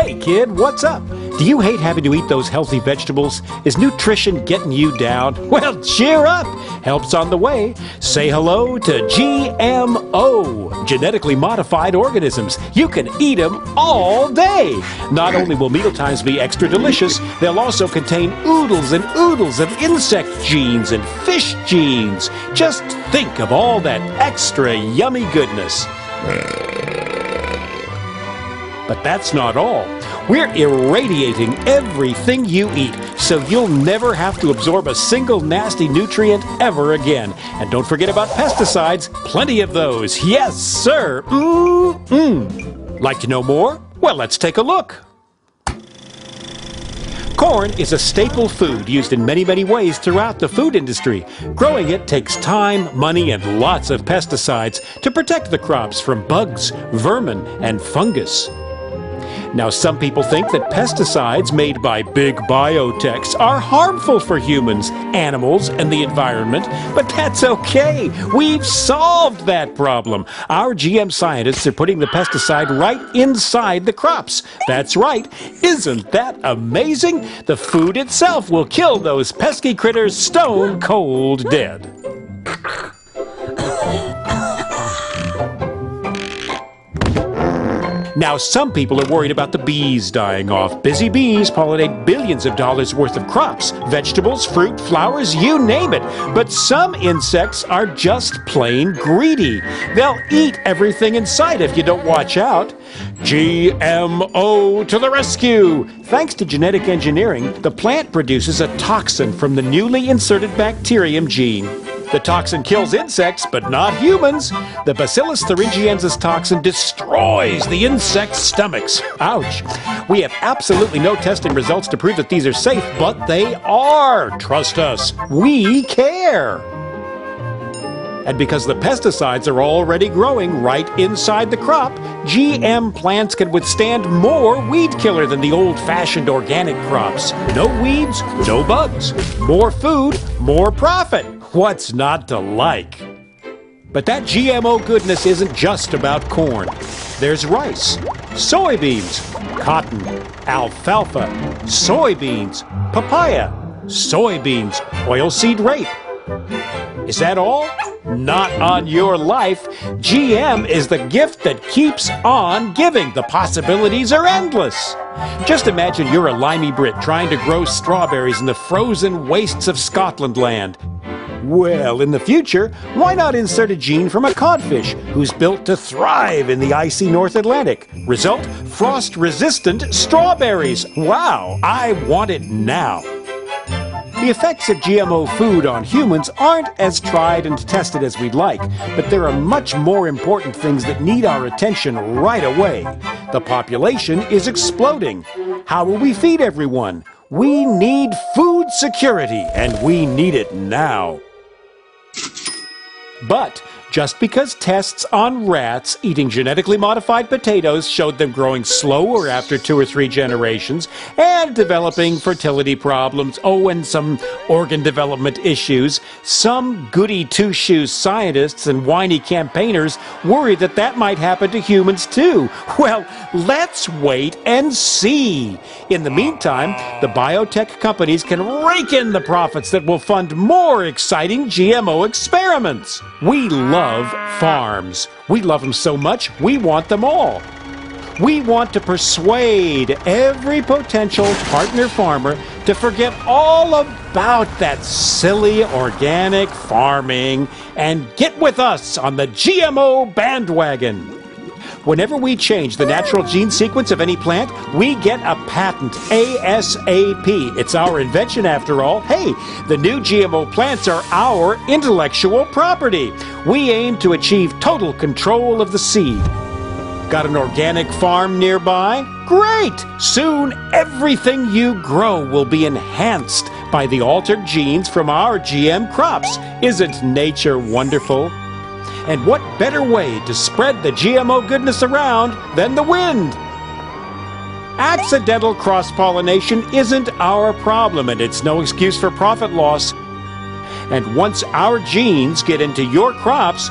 Hey kid, what's up? Do you hate having to eat those healthy vegetables? Is nutrition getting you down? Well, cheer up! Help's on the way. Say hello to GMO, genetically modified organisms. You can eat them all day. Not only will mealtimes be extra delicious, they'll also contain oodles and oodles of insect genes and fish genes. Just think of all that extra yummy goodness. But that's not all. We're irradiating everything you eat, so you'll never have to absorb a single nasty nutrient ever again. And don't forget about pesticides. Plenty of those. Yes, sir. Like to know more? Well, let's take a look. Corn is a staple food used in many, many ways throughout the food industry. Growing it takes time, money, and lots of pesticides to protect the crops from bugs, vermin, and fungus. Now, some people think that pesticides made by big biotechs are harmful for humans, animals, and the environment, but that's okay. We've solved that problem. Our GM scientists are putting the pesticide right inside the crops. That's right. Isn't that amazing? The food itself will kill those pesky critters stone cold dead. Now, some people are worried about the bees dying off. Busy bees pollinate billions of dollars worth of crops, vegetables, fruit, flowers, you name it. But some insects are just plain greedy. They'll eat everything in sight if you don't watch out. GMO to the rescue! Thanks to genetic engineering, the plant produces a toxin from the newly inserted bacterium gene. The toxin kills insects, but not humans. The Bacillus thuringiensis toxin destroys the insects' stomachs. Ouch. We have absolutely no testing results to prove that these are safe, but they are. Trust us. We care. And because the pesticides are already growing right inside the crop, GM plants can withstand more weed killer than the old-fashioned organic crops. No weeds, no bugs. More food, more profit. What's not to like? But that GMO goodness isn't just about corn. There's rice, soybeans, cotton, alfalfa, soybeans, papaya, soybeans, oilseed rape. Is that all? Not on your life. GM is the gift that keeps on giving. The possibilities are endless. Just imagine you're a limey Brit trying to grow strawberries in the frozen wastes of Scotland land. Well, in the future, why not insert a gene from a codfish who's built to thrive in the icy North Atlantic? Result, frost-resistant strawberries. Wow, I want it now. The effects of GMO food on humans aren't as tried and tested as we'd like, but there are much more important things that need our attention right away. The population is exploding. How will we feed everyone? We need food security, and we need it now. But just because tests on rats eating genetically modified potatoes showed them growing slower after 2 or 3 generations and developing fertility problems, and some organ development issues, some goody two-shoes scientists and whiny campaigners worry that that might happen to humans too. Well, let's wait and see. In the meantime, the biotech companies can rake in the profits that will fund more exciting GMO experiments. We love farms. We love them so much, we want them all. We want to persuade every potential partner farmer to forget all about that silly organic farming and get with us on the GMO bandwagon. Whenever we change the natural gene sequence of any plant, we get a patent, ASAP. It's our invention after all. Hey, the new GMO plants are our intellectual property. We aim to achieve total control of the seed. Got an organic farm nearby? Great! Soon everything you grow will be enhanced by the altered genes from our GM crops. Isn't nature wonderful? And what better way to spread the GMO goodness around than the wind? Accidental cross-pollination isn't our problem, and it's no excuse for profit loss. And once our genes get into your crops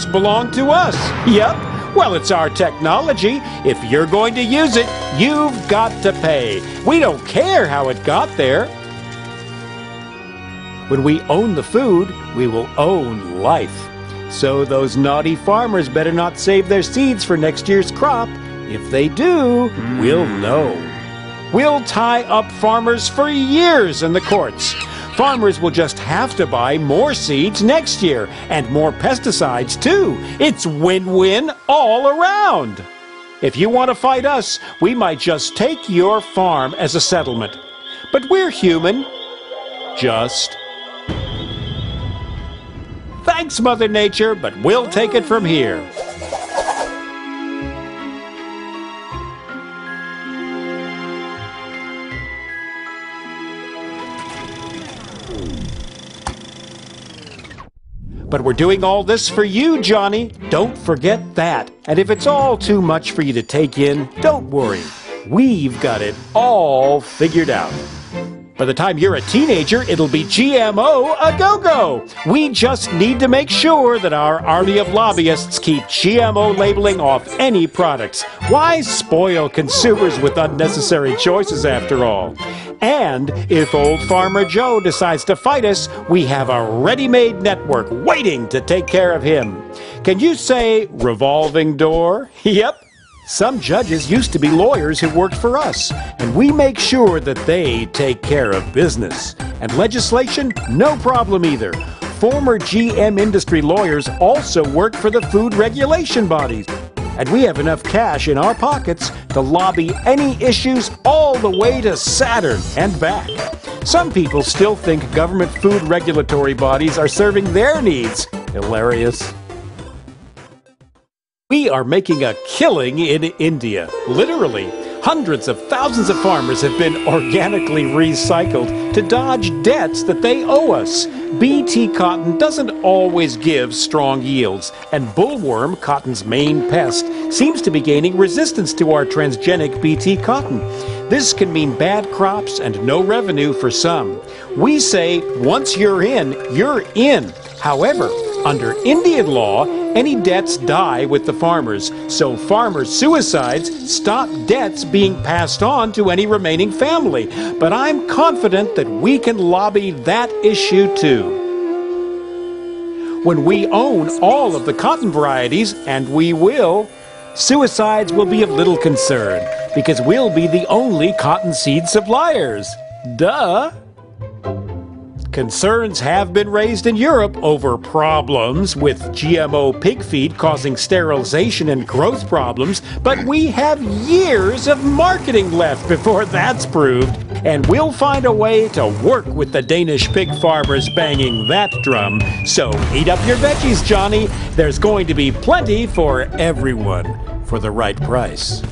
belong to us. Yep, Well, it's our technology. If you're going to use it, you've got to pay. We don't care how it got there. When we own the food, we will own life. So those naughty farmers better not save their seeds for next year's crop. If they do, we'll know. We'll tie up farmers for years in the courts. Farmers will just have to buy more seeds next year, and more pesticides too. It's win-win all around. If you want to fight us, we might just take your farm as a settlement. But we're human. Just. Thanks, Mother Nature, but we'll take it from here. But we're doing all this for you, Johnny. Don't forget that. And if it's all too much for you to take in, don't worry. We've got it all figured out. By the time you're a teenager, it'll be GMO a go-go. We just need to make sure that our army of lobbyists keep GMO labeling off any products. Why spoil consumers with unnecessary choices after all? And if old Farmer Joe decides to fight us, we have a ready-made network waiting to take care of him. Can you say revolving door? Yep. Some judges used to be lawyers who worked for us, and we make sure that they take care of business. And legislation, no problem either. Former GM industry lawyers also work for the food regulation bodies. And we have enough cash in our pockets to lobby any issues all the way to Saturn and back. Some people still think government food regulatory bodies are serving their needs. Hilarious. We are making a killing in India. Literally, hundreds of thousands of farmers have been organically recycled to dodge debts that they owe us. BT cotton doesn't always give strong yields, and bollworm, cotton's main pest, seems to be gaining resistance to our transgenic BT cotton. This can mean bad crops and no revenue for some. We say, once you're in, you're in. However, under Indian law, any debts die with the farmers, so farmers' suicides stop debts being passed on to any remaining family. But I'm confident that we can lobby that issue too. When we own all of the cotton varieties, and we will, suicides will be of little concern, because we'll be the only cottonseed suppliers. Duh! Concerns have been raised in Europe over problems with GMO pig feed causing sterilization and growth problems, but we have years of marketing left before that's proved, and we'll find a way to work with the Danish pig farmers banging that drum. So heat up your veggies, Johnny. There's going to be plenty for everyone for the right price.